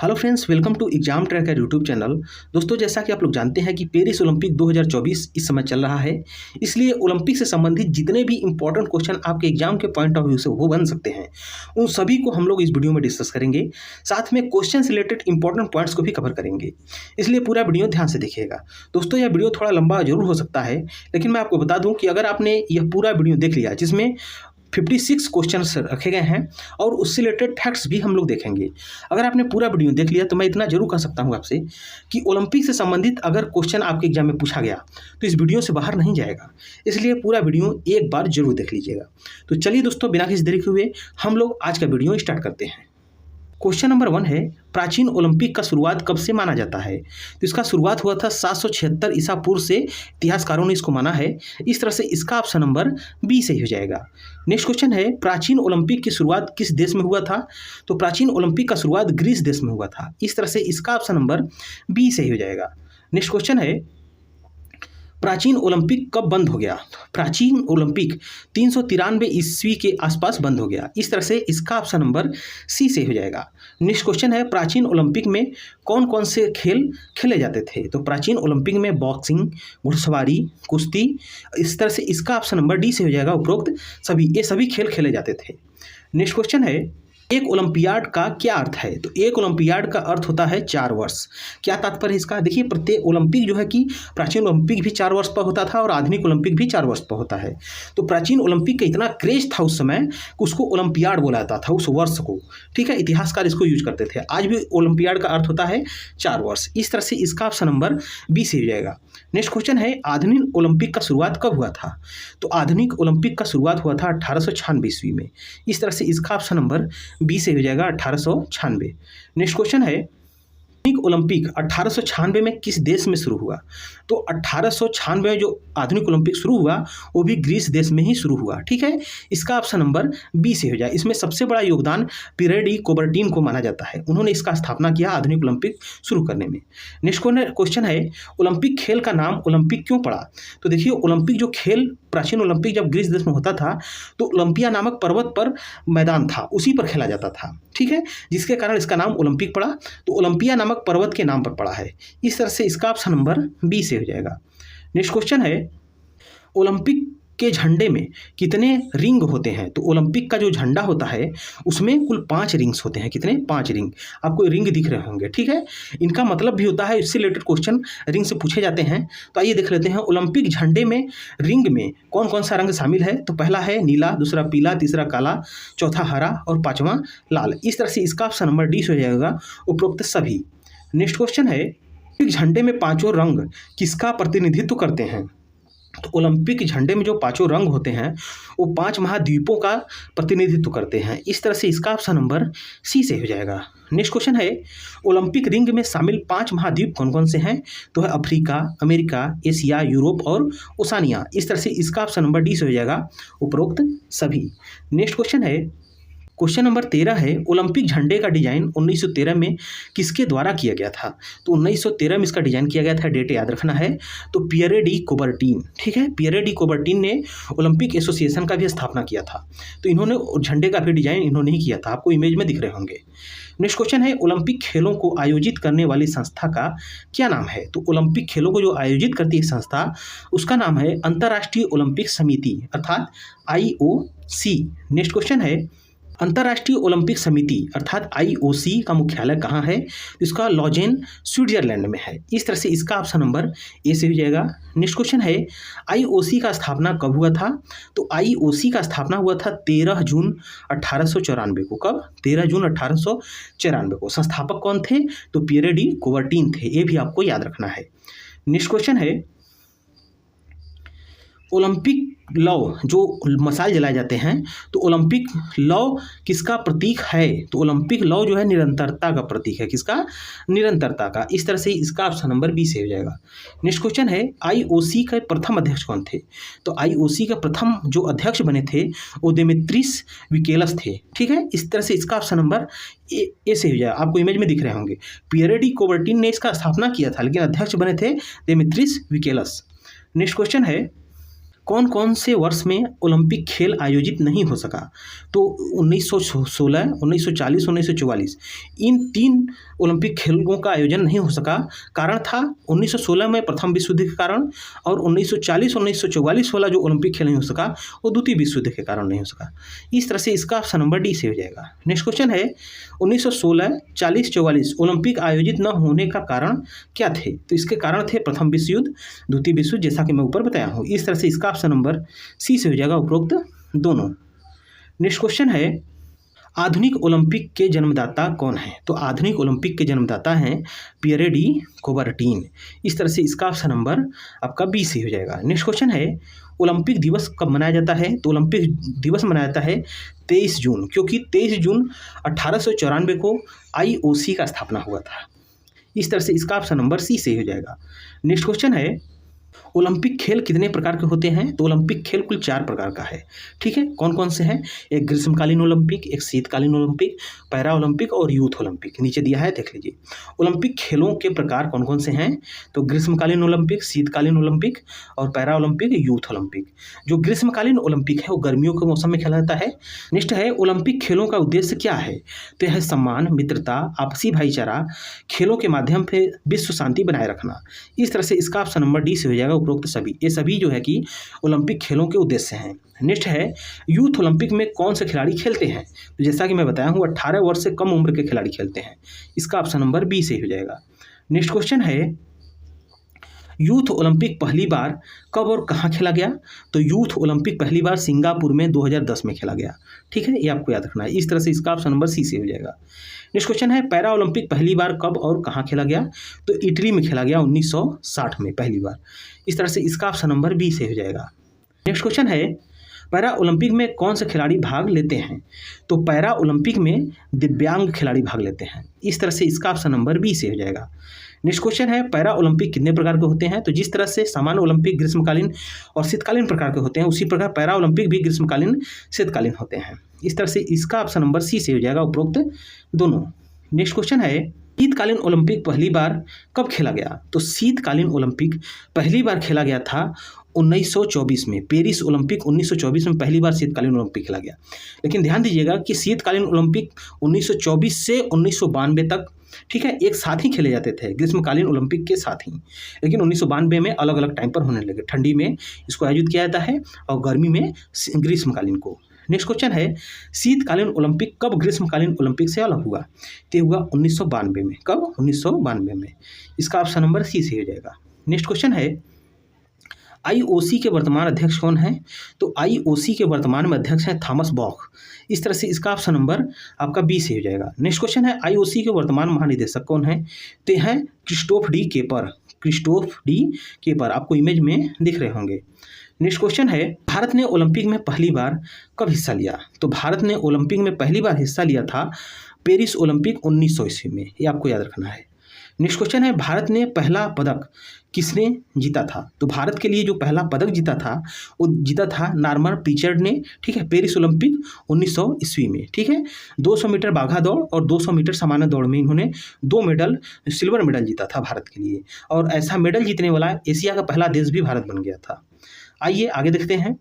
Hello friends, welcome to exam tracker YouTube channel. दोस्तों, जैसा कि आप लोग जानते हैं कि पेरिस ओलंपिक 2024 इस समय चल रहा है। इसलिए ओलंपिक से संबंधित जितने भी इंपॉर्टेंट क्वेश्चन आपके एग्जाम के पॉइंट ऑफ व्यू से वो बन सकते हैं, उन सभी को हम लोग इस वीडियो में डिस्कस करेंगे। साथ में क्वेश्चन से रिलेटेड इंपॉर्टेंट पॉइंट्स को भी कवर करेंगे, इसलिए पूरा वीडियो ध्यान से देखिएगा। दोस्तों, यह वीडियो थोड़ा लंबा जरूर हो सकता है, लेकिन मैं आपको बता दूं कि अगर आपने यह पूरा वीडियो देख लिया, जिसमें 56 क्वेश्चंस रखे गए हैं और उससे रिलेटेड फैक्ट्स भी हम लोग देखेंगे। अगर आपने पूरा वीडियो देख लिया तो मैं इतना जरूर कह सकता हूं आपसे कि ओलंपिक से संबंधित अगर क्वेश्चन आपके एग्जाम में पूछा गया तो इस वीडियो से बाहर नहीं जाएगा, इसलिए पूरा वीडियो एक बार जरूर देख लीजिएगा। तो चलिए दोस्तों, बिना किसी देरी के हुए हम लोग आज का वीडियो स्टार्ट करते हैं। क्वेश्चन नंबर 1 है, प्राचीन ओलंपिक का शुरुआत कब से माना जाता है? तो इसका शुरुआत हुआ था 776 ईसा पूर्व से, इतिहासकारों ने इसको माना है। इस तरह से इसका ऑप्शन नंबर बी सही हो जाएगा। नेक्स्ट क्वेश्चन है, प्राचीन ओलंपिक की शुरुआत किस देश में हुआ था? तो प्राचीन ओलंपिक का शुरुआत ग्रीस देश में हुआ था। इस तरह से इसका ऑप्शन नंबर बी सही हो जाएगा। नेक्स्ट क्वेश्चन है, प्राचीन ओलंपिक कब बंद हो गया? प्राचीन ओलंपिक 393 ईस्वी के आसपास बंद हो गया। इस तरह से इसका ऑप्शन नंबर सी से हो जाएगा। नेक्स्ट क्वेश्चन है, प्राचीन ओलंपिक में कौन कौन से खेल खेले जाते थे? तो प्राचीन ओलंपिक में बॉक्सिंग, घुड़सवारी, कुश्ती, इस तरह से इसका ऑप्शन नंबर डी से हो जाएगा। उपरोक्त ये सभी खेल खेले जाते थे। नेक्स्ट क्वेश्चन है, एक ओलंपियाड का क्या अर्थ है? तो एक ओलंपियाड का अर्थ होता है 4 वर्ष। क्या तात्पर्य है इसका? देखिए, प्रत्येक ओलंपिक जो है कि प्राचीन ओलंपिक भी 4 वर्ष पर होता था और आधुनिक ओलंपिक भी 4 वर्ष पर होता है। तो प्राचीन ओलंपिक का इतना क्रेज था उस समय कि उसको ओलंपियाड बोला जाता था, उस वर्ष को। ठीक है, इतिहासकार इसको यूज करते थे। आज भी ओलंपियाड का अर्थ होता है 4 वर्ष। इस तरह से इसका ऑप्शन नंबर बी से हो जाएगा। नेक्स्ट क्वेश्चन है, आधुनिक ओलंपिक का शुरुआत कब हुआ था? तो आधुनिक ओलंपिक का शुरुआत हुआ था 1896 ईस्वी में। इस तरह से इसका ऑप्शन नंबर बी से हो जाएगा 1896। नेक्स्ट क्वेश्चन है, आधुनिक ओलंपिक 1896 में किस देश में शुरू हुआ? तो 1896 में जो आधुनिक ओलंपिक शुरू हुआ वो भी ग्रीस देश में ही शुरू हुआ। ठीक है, इसका ऑप्शन नंबर बी से हो जाए। इसमें सबसे बड़ा योगदान पियरे डी कुबर्टीन को माना जाता है। उन्होंने इसका स्थापना किया आधुनिक ओलंपिक शुरू करने में। नेक्स्ट क्वेश्चन है, ओलंपिक खेल का नाम ओलंपिक क्यों पड़ा? तो देखिए, ओलंपिक जो खेल प्राचीन ओलंपिक जब ग्रीस देश में होता था तो ओलंपिया नामक पर्वत पर मैदान था, उसी पर खेला जाता था। ठीक है, जिसके कारण इसका नाम ओलंपिक पड़ा। तो ओलंपिया नामक पर्वत के नाम पर पड़ा है। इस तरह से इसका ऑप्शन नंबर बी से हो जाएगा। नेक्स्ट क्वेश्चन है, ओलंपिक के झंडे में कितने रिंग होते हैं? तो ओलंपिक का जो झंडा होता है उसमें कुल 5 रिंग्स होते हैं। कितने? 5 रिंग। आपको रिंग दिख रहे होंगे। ठीक है, इनका मतलब भी होता है, इससे रिलेटेड क्वेश्चन रिंग से पूछे जाते हैं। तो आइए देख लेते हैं, ओलंपिक झंडे में रिंग में कौन कौन सा रंग शामिल है? तो पहला है नीला, दूसरा पीला, तीसरा काला, चौथा हरा और 5वां लाल। इस तरह से इसका ऑप्शन नंबर डी हो जाएगा, उपरोक्त सभी। नेक्स्ट क्वेश्चन है, झंडे में 5 रंग किसका प्रतिनिधित्व करते हैं? तो ओलंपिक झंडे में जो 5 रंग होते हैं वो 5 महाद्वीपों का प्रतिनिधित्व करते हैं। इस तरह से इसका ऑप्शन नंबर सी से हो जाएगा। नेक्स्ट क्वेश्चन है, ओलंपिक रिंग में शामिल 5 महाद्वीप कौन कौन से हैं? तो है अफ्रीका, अमेरिका, एशिया, यूरोप और ओसानिया। इस तरह से इसका ऑप्शन नंबर डी से हो जाएगा, उपरोक्त सभी। नेक्स्ट क्वेश्चन है, क्वेश्चन नंबर 13 है, ओलंपिक झंडे का डिजाइन 1913 में किसके द्वारा किया गया था? तो 1913 में इसका डिजाइन किया गया था, डेट याद रखना है। तो पियरे डी कुबर्टीन। ठीक है, पियरे डी कुबर्टीन ने ओलंपिक एसोसिएशन का भी स्थापना किया था। तो इन्होंने झंडे का भी डिजाइन इन्होंने ही किया था, आपको इमेज में दिख रहे होंगे। नेक्स्ट क्वेश्चन है, ओलंपिक खेलों को आयोजित करने वाली संस्था का क्या नाम है? तो ओलंपिक खेलों को जो आयोजित करती है संस्था, उसका नाम है अंतर्राष्ट्रीय ओलंपिक समिति, अर्थात IOC। नेक्स्ट क्वेश्चन है, अंतर्राष्ट्रीय ओलंपिक समिति अर्थात IOC का मुख्यालय कहाँ है? इसका लॉजेन स्विट्जरलैंड में है। इस तरह से इसका ऑप्शन नंबर ए से हो जाएगा। नेक्स्ट क्वेश्चन है, IOC का स्थापना कब हुआ था? तो IOC का स्थापना हुआ था 13 जून 1894 को। कब? 13 जून 1894 को। संस्थापक कौन थे? तो पियरे डी कुबर्टीन थे। ये भी आपको याद रखना है। नेक्स्ट क्वेश्चन है, ओलंपिक लौ जो मशाल जलाए जाते हैं, तो ओलंपिक लौ किसका प्रतीक है? तो ओलंपिक लौ जो है निरंतरता का प्रतीक है। किसका? निरंतरता का। इस तरह से इसका ऑप्शन नंबर बी से हो जाएगा। नेक्स्ट क्वेश्चन है, IOC के प्रथम अध्यक्ष कौन थे? तो IOC का प्रथम जो अध्यक्ष बने थे वो देमेत्रिस विकेलस थे। ठीक है, इस तरह से इसका ऑप्शन नंबर ए से हो जाएगा। आपको इमेज में दिख रहे होंगे, पियरे डी कुबर्टीन ने इसका स्थापना किया था, लेकिन अध्यक्ष बने थे देमेत्रिस विकेलस। नेक्स्ट क्वेश्चन है, कौन कौन से वर्ष में ओलंपिक खेल आयोजित नहीं हो सका? तो 1916, 1940, 1944 इन 3 ओलंपिक खेलों का आयोजन नहीं हो सका। कारण था 1916 में प्रथम विश्व युद्ध के कारण, और 1940, 1944 वाला जो ओलंपिक खेल नहीं हो सका वो द्वितीय विश्व युद्ध के कारण नहीं हो सका। इस तरह से इसका ऑप्शन नंबर डी से हो जाएगा। नेक्स्ट क्वेश्चन है 1916, 40, 44 ओलंपिक आयोजित न होने का कारण क्या थे? तो इसके कारण थे प्रथम विश्व युद्ध, द्वितीय विश्व युद्ध, जैसा कि मैं ऊपर बताया हूँ। इस तरह से इसका ऑप्शन नंबर सी से हो जाएगा, उपरोक्त दोनों। नेक्स्ट क्वेश्चन है आधुनिक ओलंपिक के जन्मदाता कौन है? तो आधुनिक ओलंपिक के जन्मदाता हैं पियरे डी कोबर्टीन। इस तरह से इसका ऑप्शन नंबर आपका बी से हो जाएगा। नेक्स्ट क्वेश्चन है ओलंपिक दिवस कब मनाया जाता है? तो ओलंपिक दिवस मनाया जाता है 23 जून, क्योंकि 23 जून 1894 को IOC का स्थापना हुआ था। इस तरह से इसका ऑप्शन नंबर सी से हो जाएगा। नेक्स्ट क्वेश्चन है ओलंपिक खेल कितने प्रकार के होते हैं? तो ओलंपिक खेल कुल 4 प्रकार का है। ठीक है, कौन कौन से हैं? एक ग्रीष्मकालीन ओलंपिक, एक शीतकालीन ओलंपिक, पैरा ओलंपिक और यूथ ओलंपिक। नीचे दिया है, देख लीजिए। ओलंपिक खेलों के प्रकार कौन कौन से हैं? तो ग्रीष्मकालीन ओलंपिक, शीतकालीन ओलंपिक और पैरा ओलंपिक, यूथ ओलंपिक। जो ग्रीष्मकालीन ओलंपिक है वो गर्मियों के मौसम में खेला जाता है। नेक्स्ट है ओलंपिक खेलों का उद्देश्य क्या है? तो यह है सम्मान, मित्रता, आपसी भाईचारा, खेलों के माध्यम से विश्व शांति बनाए रखना। इस तरह से इसका ऑप्शन नंबर डी से हो जाएगा, उपरोक्त सभी। ये सभी जो है कि ओलंपिक खेलों के उद्देश्य हैं। नेक्स्ट है यूथ ओलंपिक में कौन से खिलाड़ी खेलते हैं? तो जैसा कि मैं बताया हूँ 18 वर्ष से कम उम्र के खिलाड़ी खेलते हैं। इसका ऑप्शन नंबर बी से हो जाएगा। नेक्स्ट क्वेश्चन है यूथ ओलंपिक पहली बार कब और कहाँ खेला गया? तो यूथ ओलंपिक पहली बार सिंगापुर में 2010 में खेला गया। ठीक है, ये आपको याद रखना है। इस तरह से इसका ऑप्शन नंबर सी से हो जाएगा। नेक्स्ट क्वेश्चन है पैरा ओलंपिक पहली बार कब और कहाँ खेला गया? तो इटली में खेला गया 1960 में पहली बार। इस तरह से इसका ऑप्शन नंबर बी से हो जाएगा। नेक्स्ट क्वेश्चन है पैरा ओलंपिक में कौन से खिलाड़ी भाग लेते हैं? तो पैरा ओलंपिक में दिव्यांग खिलाड़ी भाग लेते हैं। इस तरह से इसका ऑप्शन नंबर बी से हो जाएगा। नेक्स्ट क्वेश्चन है पैरा ओलंपिक कितने प्रकार के होते हैं? तो जिस तरह से सामान्य ओलंपिक ग्रीष्मकालीन और शीतकालीन प्रकार के होते हैं, उसी प्रकार पैरा ओलंपिक भी ग्रीष्मकालीन शीतकालीन होते हैं। इस तरह से इसका ऑप्शन नंबर सी से हो जाएगा, उपरोक्त दोनों। नेक्स्ट क्वेश्चन है शीतकालीन ओलंपिक पहली बार कब खेला गया? तो शीतकालीन ओलंपिक पहली बार खेला गया था 1924 में। पेरिस ओलंपिक 1924 में पहली बार शीतकालीन ओलंपिक खेला गया। लेकिन ध्यान दीजिएगा कि शीतकालीन ओलंपिक 1924 से 1992 तक, ठीक है, एक साथ ही खेले जाते थे ग्रीष्मकालीन ओलंपिक के साथ ही। लेकिन 1992 में अलग अलग टाइम पर होने लगे। ठंडी में इसको आयोजित किया जाता है और गर्मी में ग्रीष्मकालीन को। नेक्स्ट क्वेश्चन है शीतकालीन ओलंपिक कब ग्रीष्मकालीन ओलंपिक से अलग हुआ? तो हुआ 1992 में। कब? 1992 में। इसका ऑप्शन नंबर सी से हो जाएगा। नेक्स्ट क्वेश्चन है IOC के वर्तमान अध्यक्ष कौन हैं? तो IOC के वर्तमान में अध्यक्ष हैं थॉमस बॉक। इस तरह से इसका ऑप्शन नंबर आपका बी से हो जाएगा। नेक्स्ट क्वेश्चन है IOC के वर्तमान महानिदेशक कौन हैं? तो हैं Christophe D caper. Christophe D caper आपको इमेज में दिख रहे होंगे। नेक्स्ट क्वेश्चन है भारत ने ओलंपिक में पहली बार कब हिस्सा लिया? तो भारत ने ओलंपिक में पहली बार हिस्सा लिया था पेरिस ओलंपिक 1900 ईस्वी में। ये आपको याद रखना है। नेक्स्ट क्वेश्चन है भारत ने पहला पदक किसने जीता था? तो भारत के लिए जो पहला पदक जीता था वो जीता था नॉर्मन प्रीचर्ड ने। ठीक है, पेरिस ओलंपिक 1900 ईस्वी में। ठीक है, 200 मीटर बाघा दौड़ और 200 मीटर सामान्य दौड़ में इन्होंने 2 मेडल, सिल्वर मेडल जीता था भारत के लिए। और ऐसा मेडल जीतने वाला एशिया का पहला देश भी भारत बन गया था। आइए आगे देखते हैं।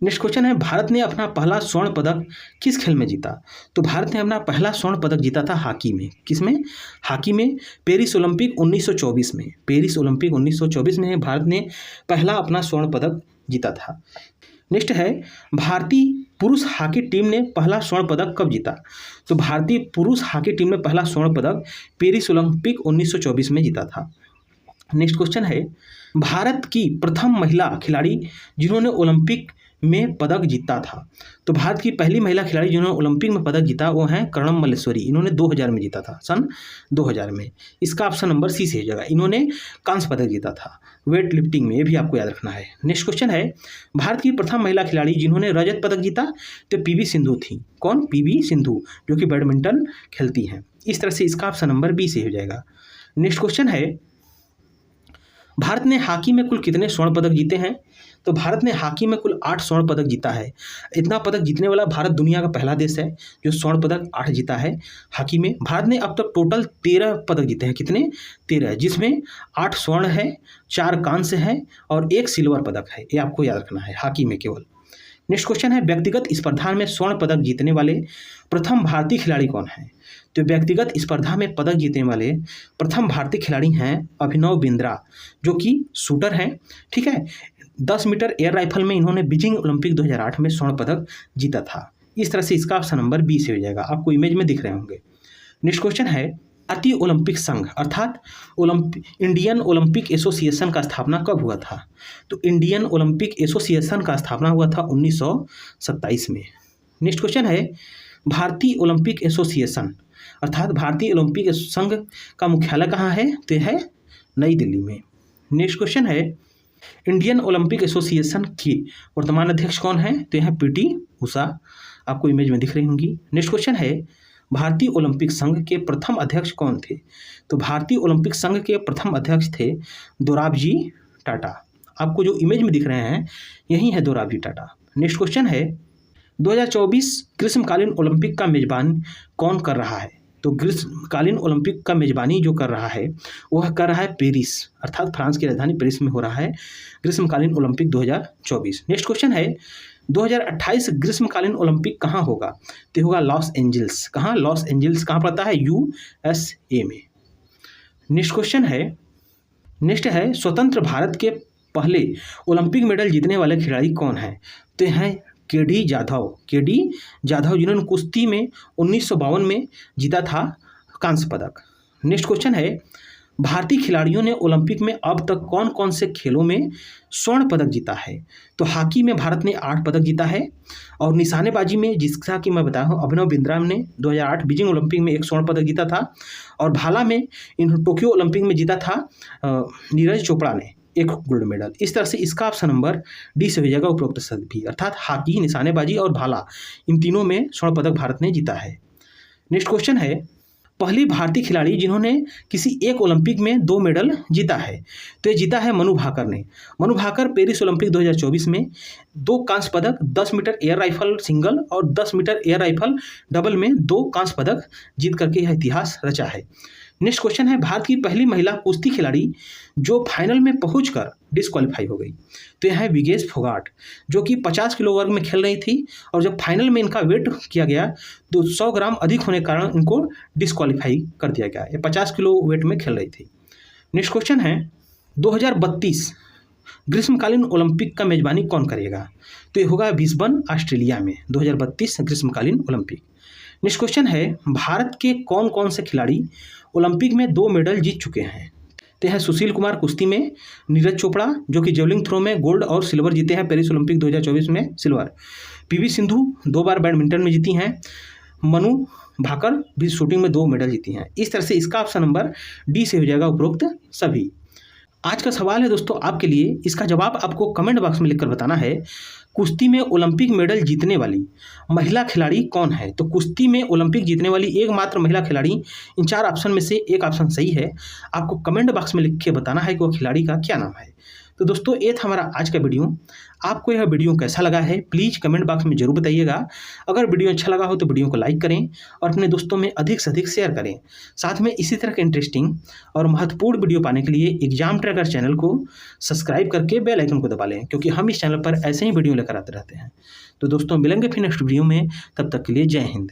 नेक्स्ट क्वेश्चन है भारत ने अपना पहला स्वर्ण पदक किस खेल में जीता? तो भारत ने अपना पहला स्वर्ण पदक जीता था हॉकी में। किसमें? हॉकी में। पेरिस ओलंपिक 1924 में। पेरिस ओलंपिक 1924 में भारत ने पहला अपना स्वर्ण पदक जीता था। नेक्स्ट है भारतीय पुरुष हॉकी टीम ने पहला स्वर्ण पदक कब जीता? तो भारतीय पुरुष हॉकी टीम ने पहला स्वर्ण पदक पेरिस ओलंपिक 1924 में जीता था। नेक्स्ट क्वेश्चन है भारत की प्रथम महिला खिलाड़ी जिन्होंने ओलंपिक में पदक जीता था। तो भारत की पहली महिला खिलाड़ी जिन्होंने ओलंपिक में पदक जीता वो हैं कर्णम मल्लेश्वरी। इन्होंने 2000 में जीता था, सन 2000 में। इसका ऑप्शन नंबर सी से हो जाएगा। इन्होंने कांस्य पदक जीता था वेट लिफ्टिंग में। ये भी आपको याद रखना है। नेक्स्ट क्वेश्चन है भारत की प्रथम महिला खिलाड़ी जिन्होंने रजत पदक जीता तो PV सिंधु थी। कौन? PV सिंधु, जो कि बैडमिंटन खेलती हैं। इस तरह से इसका ऑप्शन नंबर बी से हो जाएगा। नेक्स्ट क्वेश्चन है भारत ने हॉकी में कुल कितने स्वर्ण पदक जीते हैं? तो भारत ने हॉकी में कुल 8 स्वर्ण पदक जीता है। इतना पदक जीतने वाला भारत दुनिया का पहला देश है जो स्वर्ण पदक 8 जीता है हॉकी में। भारत ने अब तक टोटल 13 पदक जीते हैं। कितने? 13, जिसमें 8 स्वर्ण है, 4 कांस्य है और 1 सिल्वर पदक है। ये आपको याद रखना है हॉकी में केवल। नेक्स्ट क्वेश्चन है, व्यक्तिगत स्पर्धा में स्वर्ण पदक जीतने वाले प्रथम भारतीय खिलाड़ी कौन है? तो व्यक्तिगत स्पर्धा में पदक जीतने वाले प्रथम भारतीय खिलाड़ी हैं अभिनव बिंद्रा, जो कि शूटर हैं। ठीक है, 10 मीटर एयर राइफल में इन्होंने बीजिंग ओलंपिक 2008 में स्वर्ण पदक जीता था। इस तरह से इसका ऑप्शन नंबर बी से हो जाएगा, आपको इमेज में दिख रहे होंगे। नेक्स्ट क्वेश्चन है, भारतीय ओलंपिक संघ अर्थात इंडियन ओलंपिक एसोसिएशन का स्थापना कब हुआ था? तो इंडियन ओलंपिक एसोसिएशन का स्थापना हुआ था 1927 में। नेक्स्ट क्वेश्चन है, भारतीय ओलंपिक एसोसिएशन अर्थात भारतीय ओलंपिक संघ का मुख्यालय कहाँ है? तो यह है नई दिल्ली में। नेक्स्ट क्वेश्चन है, इंडियन ओलंपिक एसोसिएशन के वर्तमान अध्यक्ष कौन है? तो यह पीटी उषा, आपको इमेज में दिख रही होंगी। नेक्स्ट क्वेश्चन है, भारतीय ओलंपिक संघ के प्रथम अध्यक्ष कौन थे? तो भारतीय ओलंपिक संघ के प्रथम अध्यक्ष थे दोराबजी टाटा। आपको जो इमेज में दिख रहे हैं यही है दोराबजी टाटा। नेक्स्ट क्वेश्चन है, 2024 ग्रीष्मकालीन ओलंपिक का मेजबान कौन कर रहा है? तो ग्रीष्मकालीन ओलंपिक का मेजबानी जो कर रहा है वह कर रहा है पेरिस अर्थात फ्रांस की राजधानी पेरिस में हो रहा है ग्रीष्मकालीन ओलंपिक 2024। नेक्स्ट क्वेश्चन है, 2028 ग्रीष्मकालीन ओलंपिक कहाँ होगा? तो होगा लॉस एंजल्स। कहाँ? लॉस एंजल्स कहाँ पड़ता है? USA में। नेक्स्ट क्वेश्चन है, स्वतंत्र भारत के पहले ओलंपिक मेडल जीतने वाले खिलाड़ी कौन है? तो हैं केडी जाधव जिन्होंने कुश्ती में 1952 में जीता था कांस्य पदक। नेक्स्ट क्वेश्चन है, भारतीय खिलाड़ियों ने ओलंपिक में अब तक कौन कौन से खेलों में स्वर्ण पदक जीता है? तो हॉकी में भारत ने 8 पदक जीता है और निशानेबाजी में जिसका कि मैं बता हूँ अभिनव बिंद्रा ने 2008 बीजिंग ओलंपिक में 1 स्वर्ण पदक जीता था और भाला में टोक्यो ओलंपिक में जीता था नीरज चोपड़ा ने 1 गोल्ड मेडल। इस तरह से इसका ऑप्शन नंबर डी से हो जाएगा उपरोक्त सभी अर्थात हॉकी, निशानेबाजी और भाला इन तीनों में स्वर्ण पदक भारत ने जीता है। नेक्स्ट क्वेश्चन है, पहली भारतीय खिलाड़ी जिन्होंने किसी एक ओलंपिक में 2 मेडल जीता है? तो ये जीता है मनु भाकर ने। मनु भाकर पेरिस ओलंपिक 2024 में 2 कांस्य पदक 10 मीटर एयर राइफल सिंगल और 10 मीटर एयर राइफल डबल में 2 कांस्य पदक जीत करके यह इतिहास रचा है। नेक्स्ट क्वेश्चन है, भारत की पहली महिला कुश्ती खिलाड़ी जो फाइनल में पहुंचकर डिस्क्वालीफाई हो गई? तो यह है विगेश फोगाट, जो कि 50 किलो वर्ग में खेल रही थी और जब फाइनल में इनका वेट किया गया तो 100 ग्राम अधिक होने के कारण इनको डिस्क्वालीफाई कर दिया गया। ये 50 किलो वेट में खेल रही थी। नेक्स्ट क्वेश्चन है, 2032 ग्रीष्मकालीन ओलंपिक का मेजबानी कौन करेगा? तो ये होगा ब्रिस्बेन ऑस्ट्रेलिया में 2032 ग्रीष्मकालीन ओलंपिक। नेक्स्ट क्वेश्चन है, भारत के कौन कौन से खिलाड़ी ओलंपिक में 2 मेडल जीत चुके हैं? तो है सुशील कुमार कुश्ती में, नीरज चोपड़ा जो कि जेवलिंग थ्रो में गोल्ड और सिल्वर जीते हैं पेरिस ओलंपिक 2024 में सिल्वर, पीवी सिंधु 2 बार बैडमिंटन में जीती हैं, मनु भाकर भी शूटिंग में 2 मेडल जीती हैं। इस तरह से इसका ऑप्शन नंबर डी से हो जाएगा उपरोक्त सभी। आज का सवाल है दोस्तों आपके लिए, इसका जवाब आपको कमेंट बॉक्स में लिखकर बताना है। कुश्ती में ओलंपिक मेडल जीतने वाली महिला खिलाड़ी कौन है? तो कुश्ती में ओलंपिक जीतने वाली एकमात्र महिला खिलाड़ी, इन 4 ऑप्शन में से एक ऑप्शन सही है। आपको कमेंट बॉक्स में लिख के बताना है कि वो खिलाड़ी का क्या नाम है। तो दोस्तों ये था हमारा आज का वीडियो। आपको यह वीडियो कैसा लगा है प्लीज़ कमेंट बॉक्स में जरूर बताइएगा। अगर वीडियो अच्छा लगा हो तो वीडियो को लाइक करें और अपने दोस्तों में अधिक से अधिक शेयर करें। साथ में इसी तरह के इंटरेस्टिंग और महत्वपूर्ण वीडियो पाने के लिए एग्जाम ट्रैकर चैनल को सब्सक्राइब करके बेल आइकन को दबा लें, क्योंकि हम इस चैनल पर ऐसे ही वीडियो लेकर आते रहते हैं। तो दोस्तों मिलेंगे फिर नेक्स्ट वीडियो में, तब तक के लिए जय हिंद।